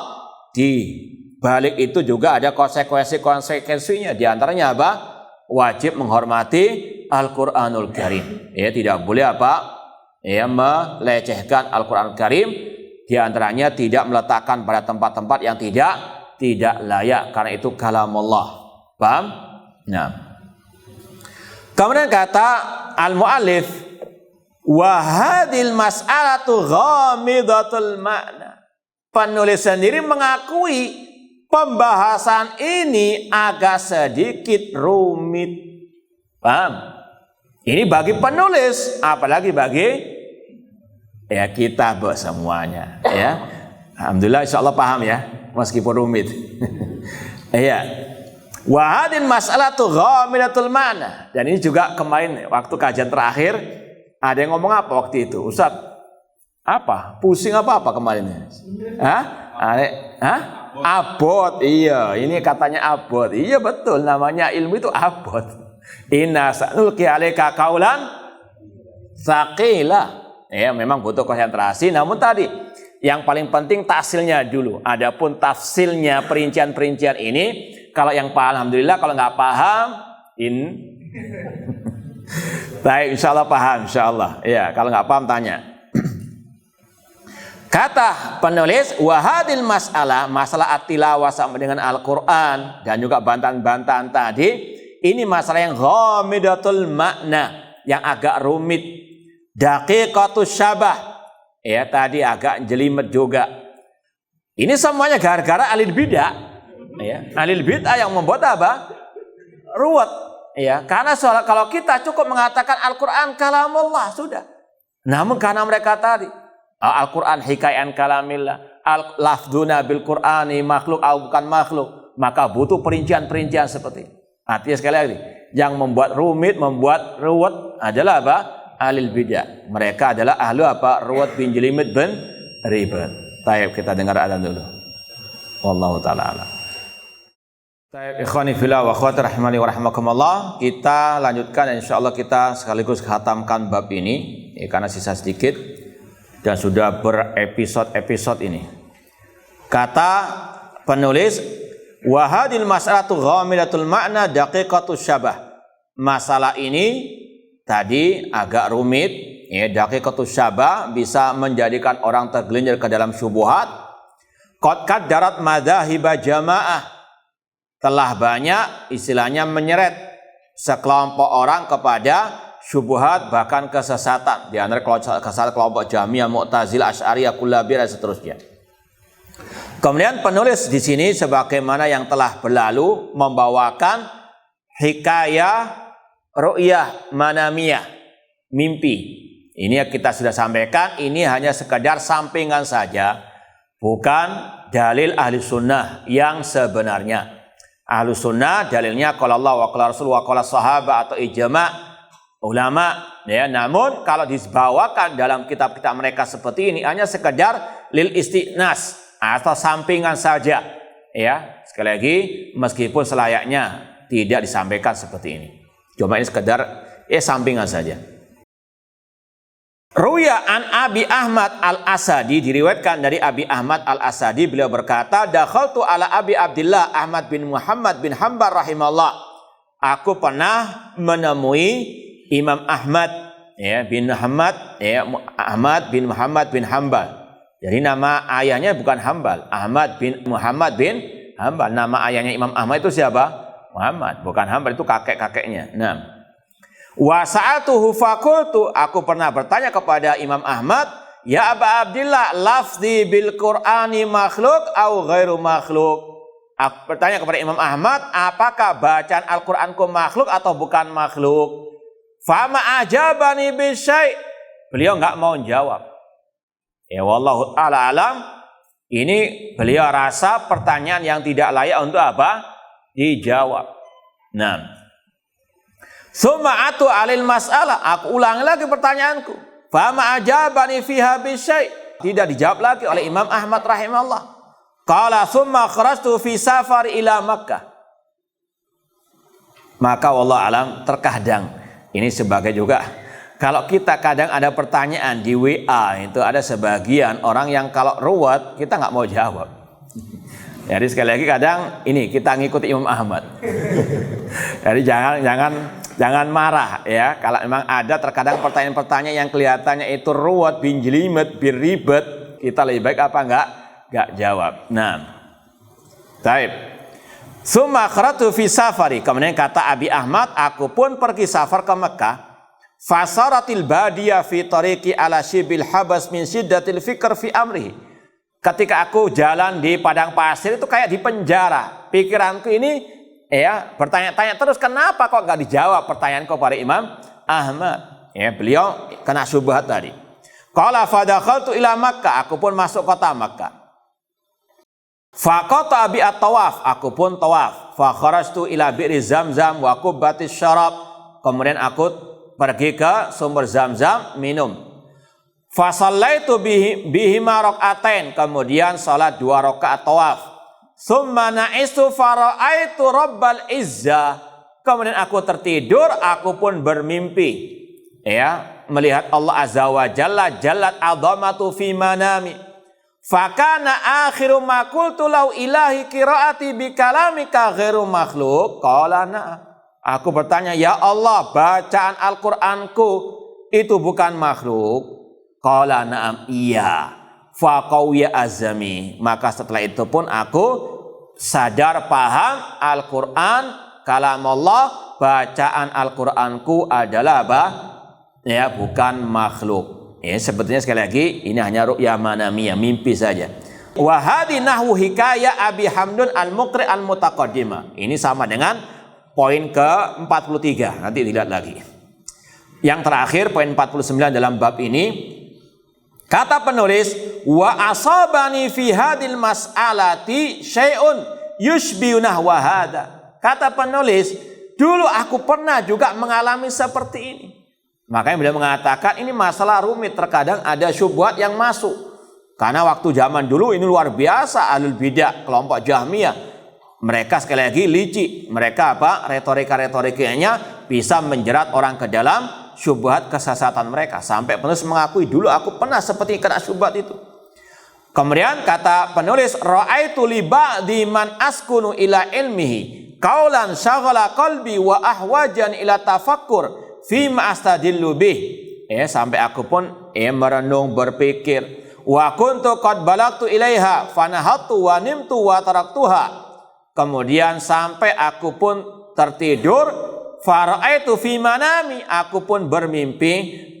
[SPEAKER 1] di balik itu juga ada konsekuensi-konsekuensinya. Di antaranya apa? Wajib menghormati Al-Quranul Karim. Ya, tidak boleh apa? Ya, melecehkan Al-Quranul Karim. Di antaranya tidak meletakkan pada tempat-tempat yang tidak layak, karena itu kalamullah. Paham? Nah. Kemudian kata al-muallif, wa hadhil mas'alatu ghamidatul makna. Penulis sendiri mengakui pembahasan ini agak sedikit rumit. Paham? Ini bagi penulis, apalagi bagi ya kita semuanya, ya. Alhamdulillah insyaallah paham ya, meskipun rumit. Iya. Wa hadhil mas'alatu ghamidatul makna. Dan ini juga kemarin waktu kajian terakhir ada yang ngomong apa waktu itu? Ustaz, apa? Pusing apa kemarin? Hah? Abot. Iya, ini katanya abot. Iya betul, namanya ilmu itu abot. Inna sanulqi 'alaika qaulan tsaqila. Ya, memang butuh konsentrasi, namun tadi yang paling penting tahsilnya dulu. Adapun tafsilnya, perincian-perincian ini kalau yang paham alhamdulillah, kalau nggak paham baik, insyaallah paham, insyaallah. Ya, kalau nggak paham tanya. Kata penulis, wahadil masalah at-tilawah sama dengan Al-Quran dan juga bantahan-bantahan tadi, ini masalah yang ghamidatul makna, yang agak rumit, daqiqatus syabah, ya tadi agak jelimet juga. Ini semuanya gara-gara alil bid'ah, ya. Alil bid'ah yang membuat apa? Ruwet, ya. Karena kalau kita cukup mengatakan Al-Quran kalamullah sudah. Namun karena mereka tadi Al-Quran hikayan kalamillah, lafduna bil Qur'ani makhluk atau bukan makhluk, maka butuh perincian-perincian seperti ini. Artinya sekali lagi, yang membuat rumit, membuat ruwet adalah apa? Ahlul bid'ah. Mereka adalah ahlu apa? Ruwet bin jelimit bin ribet. Taib, kita dengar adzan dulu. Wallahu taala a'lam. Taib, ikhwani fillah wa akhwati rahimani wa rahimakumullah. Kita lanjutkan dan insyaallah kita sekaligus khatamkan bab ini, ya, karena sisa sedikit. Dan sudah berepisode-episode ini. Kata penulis, wahadil mas'alatu ghamidatul makna daqiqatus syabah. Masalah ini tadi agak rumit, ya, daqiqatus syabah bisa menjadikan orang tergelincir ke dalam syubhat. Qad kaddarat madzahiba jamaah. Telah banyak istilahnya menyeret sekelompok orang kepada syubhat, bahkan kesesatan. Di antara kesesatan kelompok Jahmiyah, Mu'tazilah, Asy'ariyah, Kullabiyah dan seterusnya. Kemudian penulis di sini sebagaimana yang telah berlalu membawakan hikayah ru'yah manamiyah, mimpi. Ini yang kita sudah sampaikan, ini hanya sekedar sampingan saja, bukan dalil ahli sunnah yang sebenarnya. Ahli sunnah dalilnya qala Allah wa qala Rasul wa qala sahabat atau ijma' ulama, ya. Namun kalau dibawakan dalam kitab-kitab mereka seperti ini hanya sekedar lil istinas atau sampingan saja, ya. Sekali lagi, meskipun selayaknya tidak disampaikan seperti ini, cuma ini sekedar sampingan saja. Ruya an Abi Ahmad al-Asadi, diriwayatkan dari Abi Ahmad al-Asadi, beliau berkata, dakhaltu ala Abi Abdillah Ahmad bin Muhammad bin Hanbal rahimahullah. Aku pernah menemui Imam Ahmad, ya, bin Muhammad, ya, Ahmad bin Muhammad bin Hanbal. Jadi nama ayahnya bukan Hanbal, Ahmad bin Muhammad bin Hanbal. Nama ayahnya Imam Ahmad itu siapa? Muhammad, bukan Hanbal, itu kakek-kakeknya. Nah, wa sa'atuhu faqultu, aku pernah bertanya kepada Imam Ahmad, ya Aba Abdillah, lafzi bil Qur'ani makhluk au ghairu makhluk? Aku bertanya kepada Imam Ahmad, apakah bacaan Al-Qur'anku makhluk atau bukan makhluk? Fama ajabani bisyai, beliau nggak mau jawab. Ya wallahu ta'ala alam, ini beliau rasa pertanyaan yang tidak layak untuk apa? Dijawab. Nah, summa atu alil mas'alah, aku ulangi lagi pertanyaanku. Fama ajabani fiha bisyai, tidak dijawab lagi oleh Imam Ahmad rahimahullah. Qala summa kharajtu fi safar ila Makkah. Maka wallahu alam, terkadang ini sebagai juga, kalau kita kadang ada pertanyaan di WA, itu ada sebagian orang yang kalau ruwet kita nggak mau jawab. Jadi sekali lagi kadang ini kita ngikuti Imam Ahmad. Jadi jangan marah, ya. Kalau memang ada terkadang pertanyaan-pertanyaan yang kelihatannya itu ruwet, bin jelimet, bin ribet, kita lebih baik apa nggak jawab. Nah, taib. Summa kharatu fi safari, kemudian kata Abi Ahmad, aku pun pergi safar ke Mekah. Fasaratil badiyah fi tariqi ala shibil habas min syiddatil fikr fi amrihi. Ketika aku jalan di padang pasir itu kayak di penjara. Pikiranku ini, ya, bertanya-tanya terus, kenapa kok nggak dijawab pertanyaanku pada Imam Ahmad? Ya, beliau kena syubhat tadi. Qala fadakhaltu ila Makkah, aku pun masuk kota Makkah. Faqata bi at-tawaf, aku pun tawaf. Fa kharajtu ila bi'ri Zamzam wa qubbatis syarab, kemudian aku pergi ke sumber Zamzam minum. Fa shallaitu bihima rakaatain, kemudian salat 2 rakaat tawaf. Summa na'istu fa ra'aitu rabbal izza, kemudian aku tertidur, aku pun bermimpi, ya, melihat Allah azza wa jalla, jallat azamatu fi manami. Fakana akhiru ma qultu lau ilahi qiraati bi kalamika ghairu makhluk. Qala na'am. Aku bertanya, ya Allah, bacaan Al-Qur'anku itu bukan makhluk? Qala na'am, iya. faqawiya azami. Maka setelah itu pun aku sadar paham Al-Quran kalamullah, bacaan Al-Quranku adalah apa? Ya, bukan makhluk. Ya, sebetulnya sekali lagi ini hanya ru'ya manamiyah, mimpi saja. Wa hadi nahwu hikayah Abi Hamdun Al-Muqri Al-Mutaqaddimah. Ini sama dengan poin ke-43. Nanti dilihat lagi. Yang terakhir poin 49 dalam bab ini, kata penulis, wa asabani fi hadil mas'alati syai'un yushbihu nahwa hada. Kata penulis, dulu aku pernah juga mengalami seperti ini. Makanya beliau mengatakan ini masalah rumit, terkadang ada syubhat yang masuk. Karena waktu zaman dulu ini luar biasa ahlul bidah, kelompok Jahmiyah. Mereka sekali lagi licik. Mereka apa? Retorika-retorikanya bisa menjerat orang ke dalam syubhat kesesatan mereka. Sampai penulis mengakui dulu aku pernah seperti kena syubhat itu. Kemudian kata penulis, ra'aitu li ba'di man askunu ila ilmihi qaulan syaghala qalbi wa ahwajan ila tafakkur fi ma astadillu bih. Sampai aku pun merenung, berpikir, wa kuntu qad balagtu ilaiha fanahattu wa nimtu wa taraktuha. Kemudian sampai aku pun tertidur, fara'aitu fi manami, aku pun bermimpi,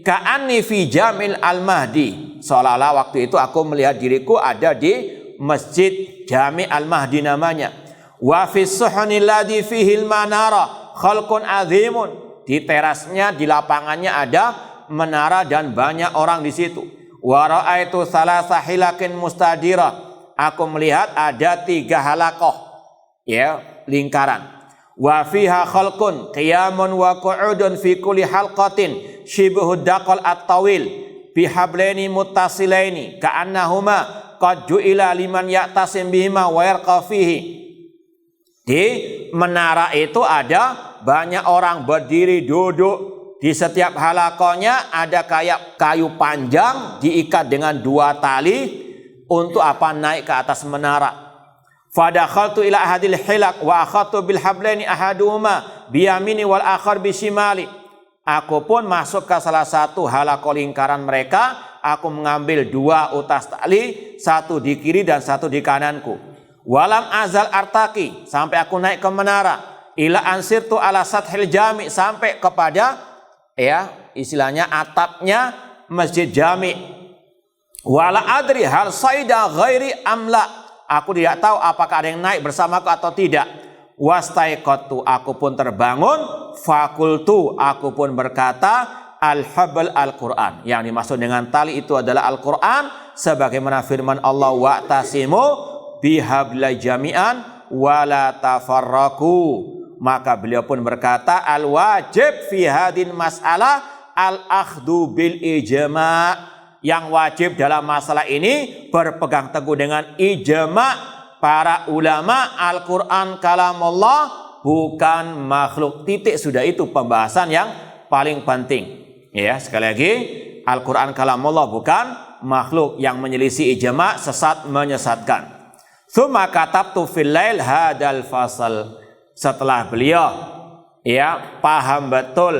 [SPEAKER 1] ka'anni fi Jamil Al-Mahdi, seolah-olah waktu itu aku melihat diriku ada di Masjid Jami Al-Mahdi namanya. Wa fi suhunil ladzi fihi al-manara khalqun azimun, di terasnya, di lapangannya ada menara dan banyak orang di situ. Wa ra'aitu salasa hilakin mustadira, aku melihat ada 3 halakoh, ya, lingkaran. Wa fiha khalqun qiyamun wa qu'udun fi kulli halqatin shibhu daqal at-tawil bihablaini muttasilaini ka'annahuma qad ju'ila liman ya'tasim bihima wa yarqa fihi. Di menara itu ada banyak orang berdiri, duduk. Di setiap halakonya ada kayak kayu panjang diikat dengan 2 tali untuk apa? Naik ke atas menara. Fadakhaltu ila ahadil hilak wa akhadtu bil hablaini ahaduhuma biyamini wal akhar bisimali. Aku pun masuk ke salah satu halaqah lingkaran mereka, aku mengambil 2 utas tali, 1 di kiri dan 1 di kananku. Walam azal artaki, sampai aku naik ke menara. Ila ansirtu ala sathil jami, sampai kepada, ya, istilahnya atapnya Masjid Jami. Wala adri hal saida ghairi amla, aku tidak tahu apakah ada yang naik bersamaku atau tidak. Wastaiqatu, aku pun terbangun. Fakultu, aku pun berkata, al-habl al-Quran. Yang dimaksud dengan tali itu adalah Al-Quran, sebagaimana firman Allah, wa'tasimu bihablai jami'an wala tafarraku. Maka beliau pun berkata, al-wajib fi hadin mas'alah al-akhdu bil ijma'. Yang wajib dalam masalah ini berpegang teguh dengan ijma' para ulama. Al-Quran kalamullah, bukan makhluk. Titik, sudah itu pembahasan yang paling penting. Ya, sekali lagi, Al-Quran kalamullah bukan makhluk. Yang menyelisih ijma' sesat, menyesatkan. Tsumma katabtu fil lail hadal fasal. Setelah beliau, ya, paham betul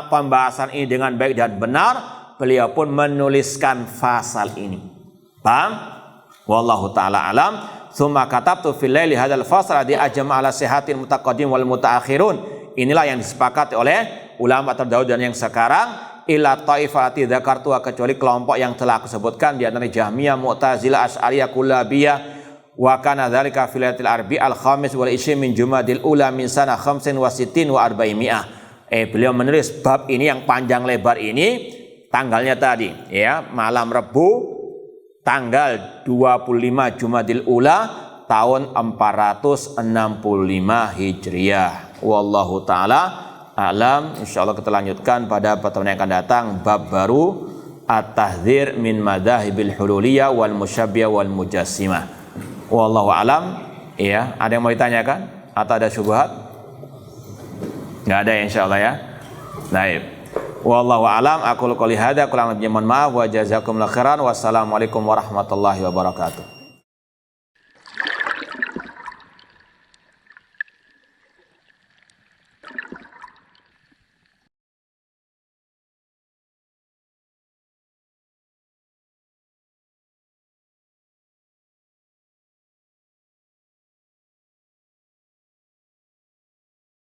[SPEAKER 1] pembahasan ini dengan baik dan benar, beliau pun menuliskan fasal ini. Paham? Wallahu ta'ala alam. Tsumma katabtu fil laili hadzal fasal di ajma' ala sihatil mutaqaddim wal mutaakhirun. Inilah yang disepakati oleh ulama terdahulu dan yang sekarang. Ila taifati dzakartu, kecuali kelompok yang telah aku sebutkan, di antara Jahmiyah, Mu'tazilah, Asy'ariyah, Kullabiyah. Wa kana dzalika fil lailatil arbi' al khamis wal 20 min Jumadil ula min sana 65 wa 400. Beliau menulis bab ini yang panjang lebar ini, tanggalnya tadi, ya, malam Rebu tanggal 25 Jumadil Ula tahun 465 Hijriah. Wallahu taala alam. Insyaallah kita lanjutkan pada pertemuan yang akan datang, bab baru, at-tahdzir min madzahibil hululiyah wal musyabbihah wal mujassimah. Wallahu alam. Ya, ada yang mau ditanyakan atau ada syubhat? Enggak ada, insyaallah, ya. Baik. Wallahu alam. Aku qouli hadza, kurang lebihnya mohon maaf. Wa jazakumullahu khairan. Wassalamualaikum warahmatullahi wabarakatuh.